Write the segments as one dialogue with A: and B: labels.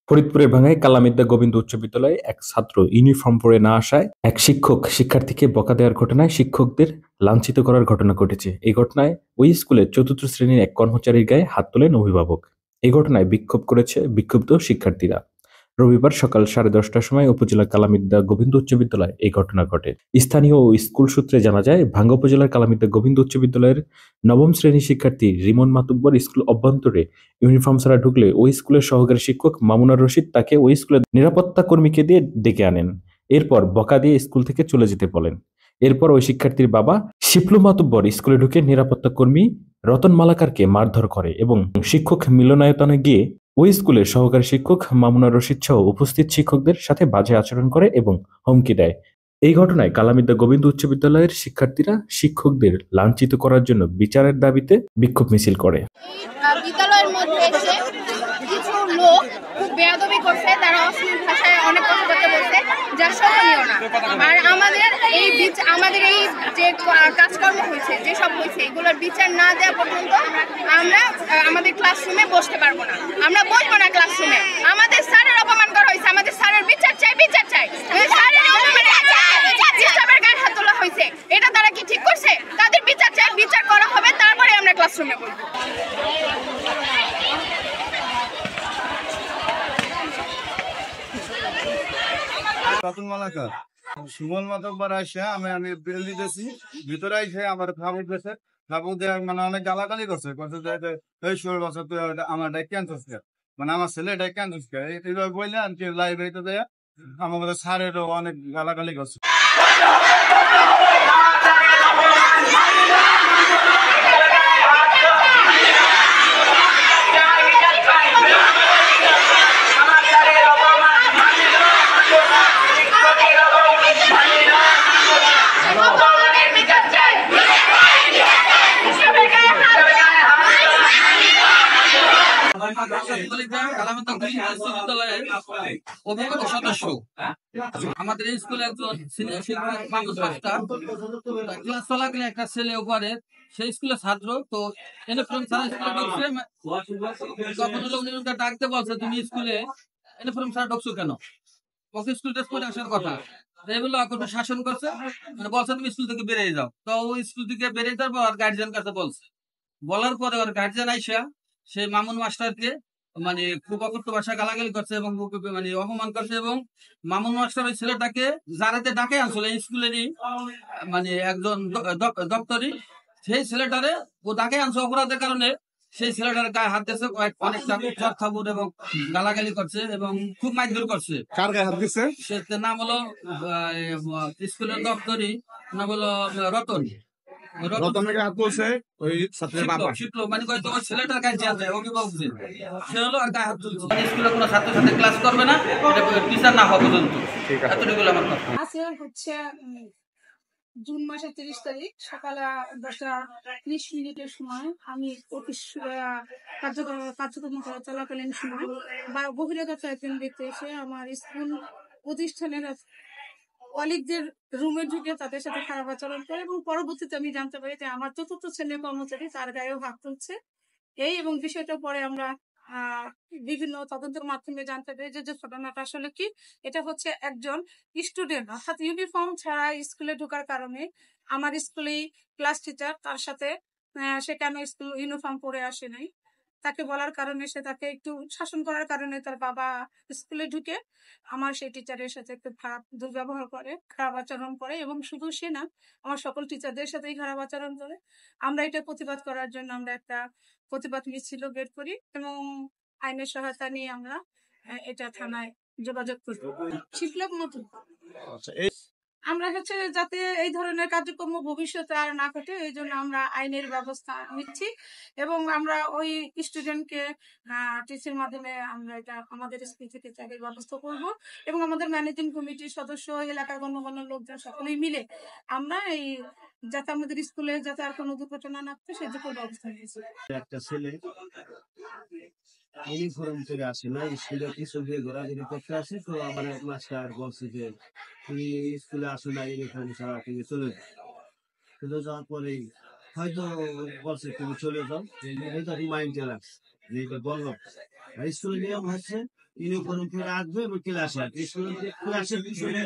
A: ফরিদপুরের ভাঙ্গায় কালামিদ্দা গোবিন্দ উচ্চ বিদ্যালয়ে এক ছাত্র ইউনিফর্ম পরে না আসায় এক শিক্ষক শিক্ষার্থীকে বকা দেওয়ার ঘটনায় শিক্ষকদের লাঞ্ছিত করার ঘটনা ঘটেছে। এই ঘটনায় ওই স্কুলের চতুর্থ শ্রেণীর এক কর্মচারীর গায়ে হাত তোলেন অভিভাবক। এই ঘটনায় বিক্ষোভ করেছে বিক্ষুব্ধ শিক্ষার্থীরা। রবিবার সকাল 10:30টার সময় উপজেলার কালামিদ্দা গোবিন্দ উচ্চ বিদ্যালয়ে এই ঘটনা ঘটে। স্থানীয় ও স্কুল সূত্রে জানা যায়, ভাঙ্গা উপজেলার কালামিদ্দা গোবিন্দ উচ্চ বিদ্যালয়ের নবম শ্রেণীর শিক্ষার্থী রিমন মাতুব্বর স্কুল অভ্যন্তরে ইউনিফর্ম ছাড়া ঢুকলে ওই স্কুলের সহকারী শিক্ষক মামুনুর রশিদ তাকে ওই স্কুলের নিরাপত্তা কর্মীকে দিয়ে ডেকে আনেন। এরপর বকা দিয়ে স্কুল থেকে চলে যেতে বলেন। এরপর ওই শিক্ষার্থীর বাবা শিপলু মাতুব্বর স্কুলে ঢুকে নিরাপত্তা কর্মী রতন মালাকারকে মারধর করে এবং শিক্ষক মিলনায়তনে গিয়ে ওই স্কুলের সহকারী শিক্ষক মামুনুর রশিদ সহ উপস্থিত শিক্ষকদের সাথে বাজে আচরণ করে এবং হুমকি দেয়। এই ঘটনায় কালামিদ্দা গোবিন্দ উচ্চ বিদ্যালয়ের শিক্ষার্থীরা শিক্ষকদের লাঞ্ছিত করার জন্য বিচারের দাবিতে বিক্ষোভ মিছিল করে।
B: বিদ্যালয়ের মধ্যে এসে কিছু লোক খুব বেয়াদবি করছে, তারা অশ্লীল ভাষায় অনেক কথা বলছে, যা শোভনীয় না। আর আমাদের এই যে কাজকর্ম হয়েছে, যেসব হয়েছে, এগুলোর বিচার না দেওয়া পর্যন্ত আমরা আমাদের ক্লাসরুমে বসতে পারবো না। আমরা বসবো না ক্লাসরুমে। আমাদের স্যারের অপমান করা হয়েছে, আমাদের স্যারের বিচার চাই, বিচার চাই। স্যারের গায়ে হাত তোলা হয়েছে, এটা তারা কি ঠিক করছে? তাদের বিচার চাই, বিচার করা হবে, তারপরে আমরা ক্লাসরুমে বসবো।
C: রতন মালাকার সুমন মাতব্বর আসে আমি বিল দিতেছি, ভিতরে আইসে আমার খাবো গেছে, খাবো দেওয়া মানে অনেক গালাগালি করছে, এই 16 বছর তুই আমার ক্যান্সার, মানে আমার ছেলে ক্যান্সার এইভাবে বললেন যে লাইব্রেরিতে দেয়া আমার স্যারেরও অনেক গালাগালি করছে।
D: সদস্য আমাদের স্কুলে একজন ক্লাস চলাকালীন একটা ছেলে উপরে সেই স্কুলের ছাত্র, তো ইউনিফর্ম ছাড়া স্কুলে ঢুকছে। তখন হলো উনি ডাকতে বলছে, তুমি স্কুলে ইউনিফর্ম ছাড়া ঢুকছো কেন? ওকে স্কুল ড্রেস পরে আসার কথা। এগুলো শাসন করছে, মানে বলছে তুমি স্কুল থেকে বেরিয়ে যাও। তো ওই স্কুল থেকে বেরিয়ে যাওয়ার পর গার্জিয়ান কাছে বলছে, বলার পরে ওর গার্জিয়ান আইসা সেই মামুন মাস্টারকে মানে খুব অকট্য ভাষা গালাগালি করছে এবং মানে অপমান করছে। এবং মামুন মাস্টার ওই ছেলেটাকে যারাতে ডাকে আসলে স্কুলেরই মানে একজন দপ্তরি, সেই ছেলেটারে ও ডাকে আনছে অপরাধের কারণে। সেই ছেলেটার গায়ে হাত দিয়েছে, অনেকটা চর থাপুর এবং গালাগালি করছে এবং খুব মারধর করছে।
C: কার গায়ে হাত দিচ্ছে?
D: সে নাম হলো স্কুলের দপ্তরি, নাম হলো রতন।
C: রতনকে হাত বলছে ওই ছাত্রের বাবা
D: শিখলো, মানে তোমার ছেলেটার কাছে আছে অভিভাবক সে হলো আর গায়ে হাত তুলছে। স্কুলে কোনো ছাত্রের সাথে ক্লাস করবে না, টিচার না হওয়া পর্যন্ত। এতটুকু আমার কথা।
E: আজকে হচ্ছে জুন মাসের 30 তারিখ সকালে 10:30 সময় আমি অফিস কার্যক্রম করা চলাকালীন সময় বা বহিরাগত একজন ব্যক্তি এসে আমার স্কুল প্রতিষ্ঠানের কলিগদের রুমে ঢুকে তাদের সাথে খারাপ আচরণ করে এবং পরবর্তীতে আমি জানতে পারি যে আমার চতুর্থ শ্রেণীর কর্মচারী তার গায়েও হাত তুলছে। এবং বিষয়টা পরে আমরা বিভিন্ন তদন্তের মাধ্যমে জানতে পারি যে ঘটনাটা আসলে কি। এটা হচ্ছে একজন স্টুডেন্ট অর্থাৎ ইউনিফর্ম ছাড়া স্কুলে ঢোকার কারণে আমার স্কুলেই ক্লাস টিচার তার সাথে সে কেন স্কুল ইউনিফর্ম পরে আসে নাই তাকে বলার কারণে, সে তাকে একটু শাসন করার কারণে তার বাবা স্কুলে ঢুকে আমার সেই টিচারের সাথে একটু খারাপ দুর্ব্যবহার করে, খারাপ আচরণ করে এবং শুধু সে না, আমার সকল টিচারদের সাথেই খারাপ আচরণ করে। আমরা এটা প্রতিবাদ করার জন্য আমরা একটা প্রতিবাদ মিছিল বের করি এবং আইনের সহায়তা নিয়ে আমরা এটা থানায় যোগাযোগ করি। শিখলাম মতো আমরা হচ্ছে যাতে এই ধরনের কার্যক্রম ভবিষ্যতে আর না ঘটে, এই জন্য আমরা আইনের ব্যবস্থা নিচ্ছি এবং আমরা ওই স্টুডেন্টকে টিসির মাধ্যমে আমরা এটা আমাদের স্কুল থেকে চাকরির ব্যবস্থা করব এবং আমাদের ম্যানেজিং কমিটির সদস্য, এলাকার গণ্যমান্য লোকজন সকলেই মিলে আমরা এই যাতে আমাদের স্কুলে যাতে আর কোনো দুর্ঘটনা না ঘটে সেদিকে ব্যবস্থা নিয়েছি।
F: একটা ছেলে ইউনিফর্ম পরে আসে না, স্কুলে কিছু দিয়ে ঘোরাঘুরি করতে আসে, তো আমার মাস্টার বলছে যে তুমি স্কুলে আসো না ইউনিফর্ম ছাড়া, তুমি চলে যাওয়ার পরে হয়তো বলছে তুমি চলে যাও, এটা রিমাইন্ডে রাখছে যে এটা বললো। স্কুলের নিয়ম হচ্ছে ইউনিফর্ম পরে আসবে এবং ক্লাসে আসবে। ক্লাসের পিছনে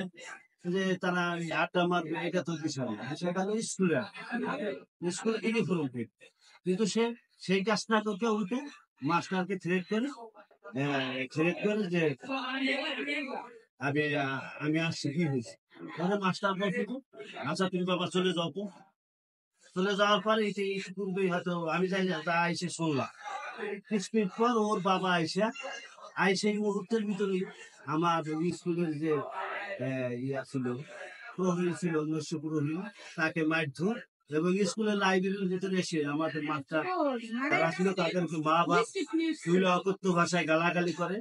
F: যে তারা আড্ডা মারবে এটা তো বিষয় না, বিষয়টা হলো স্কুল ইউনিফর্ম কিন্তু সে সেই কাজটা করতে উল্টো মাস্টারকে থ্রেট করে যে আমি আসছি কি হয়েছে, তাহলে মাস্টার বলছে আচ্ছা তুমি বাবা চলে যাও তো। চলে যাওয়ার পরে এই পূর্বেই হয়তো আমি যাই না তা এসে শুনলাম কিছুদিন পর ওর বাবা আইসে এই মুহূর্তের ভিতরে আমার স্কুলের যে ইয়া ছিল প্রহরী ছিল নৈশ প্রহরী তাকে মারধর এবং স্কুলের লাইব্রেরির ভিতরে এসে আমাদের মাস্টার তারা ছিল তাদের মা বাপ তুলে অকথ্য ভাষায় গালাগালি করে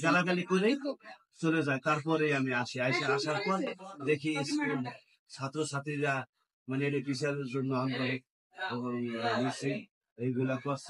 F: গালাগালি করেই চলে যায়। তারপরে আমি আসার পর দেখি স্কুল ছাত্রছাত্রীরা মানে এটা বিচারের জন্য আন্দোলন এবং এইগুলা করছে।